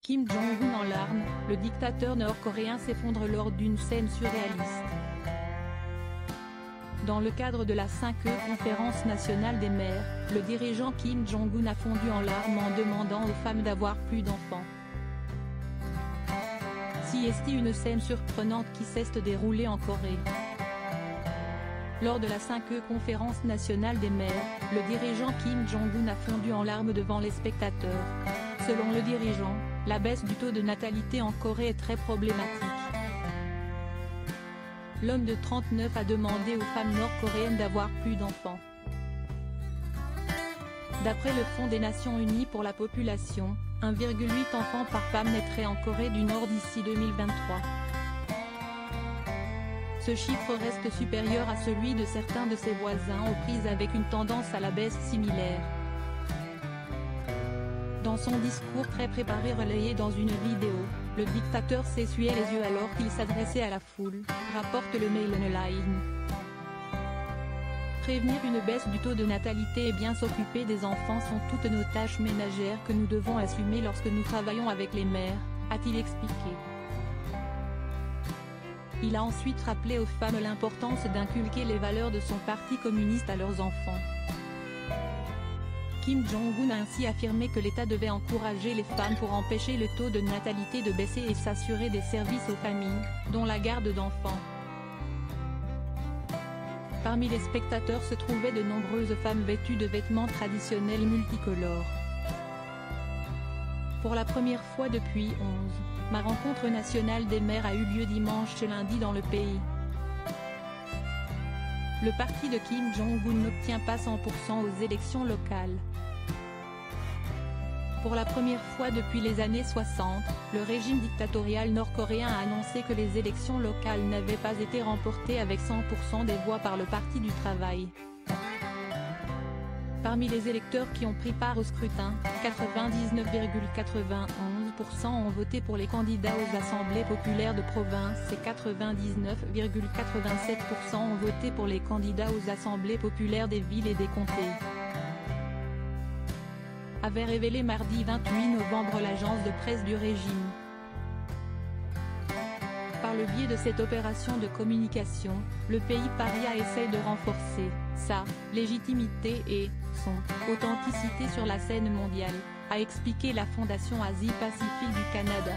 Kim Jong-un en larmes, le dictateur nord-coréen s'effondre lors d'une scène surréaliste. Dans le cadre de la 5e conférence nationale des mères, le dirigeant Kim Jong-un a fondu en larmes en demandant aux femmes d'avoir plus d'enfants. Si est une scène surprenante qui s'est déroulée en Corée. Lors de la 5e conférence nationale des mères, le dirigeant Kim Jong-un a fondu en larmes devant les spectateurs. Selon le dirigeant, la baisse du taux de natalité en Corée est très problématique. L'homme de 39 a demandé aux femmes nord-coréennes d'avoir plus d'enfants. D'après le Fonds des Nations Unies pour la population, 1,8 enfants par femme naîtraient en Corée du Nord d'ici 2023. Ce chiffre reste supérieur à celui de certains de ses voisins aux prises avec une tendance à la baisse similaire. Dans son discours très préparé relayé dans une vidéo, le dictateur s'essuyait les yeux alors qu'il s'adressait à la foule, rapporte le Mail Online. Prévenir une baisse du taux de natalité et bien s'occuper des enfants sont toutes nos tâches ménagères que nous devons assumer lorsque nous travaillons avec les mères, a-t-il expliqué. Il a ensuite rappelé aux femmes l'importance d'inculquer les valeurs de son parti communiste à leurs enfants. Kim Jong-un a ainsi affirmé que l'État devait encourager les femmes pour empêcher le taux de natalité de baisser et s'assurer des services aux familles, dont la garde d'enfants. Parmi les spectateurs se trouvaient de nombreuses femmes vêtues de vêtements traditionnels multicolores. Pour la première fois depuis 11, ma rencontre nationale des mères a eu lieu dimanche et lundi dans le pays. Le parti de Kim Jong-un n'obtient pas 100% aux élections locales. Pour la première fois depuis les années 60, le régime dictatorial nord-coréen a annoncé que les élections locales n'avaient pas été remportées avec 100% des voix par le Parti du Travail. Parmi les électeurs qui ont pris part au scrutin, 99,91% ont voté pour les candidats aux assemblées populaires de province et 99,87% ont voté pour les candidats aux assemblées populaires des villes et des comtés. Avait révélé mardi 28 novembre l'agence de presse du régime. Par le biais de cette opération de communication, le pays paria essaie de renforcer sa légitimité et son authenticité sur la scène mondiale, a expliqué la Fondation Asie-Pacifique du Canada.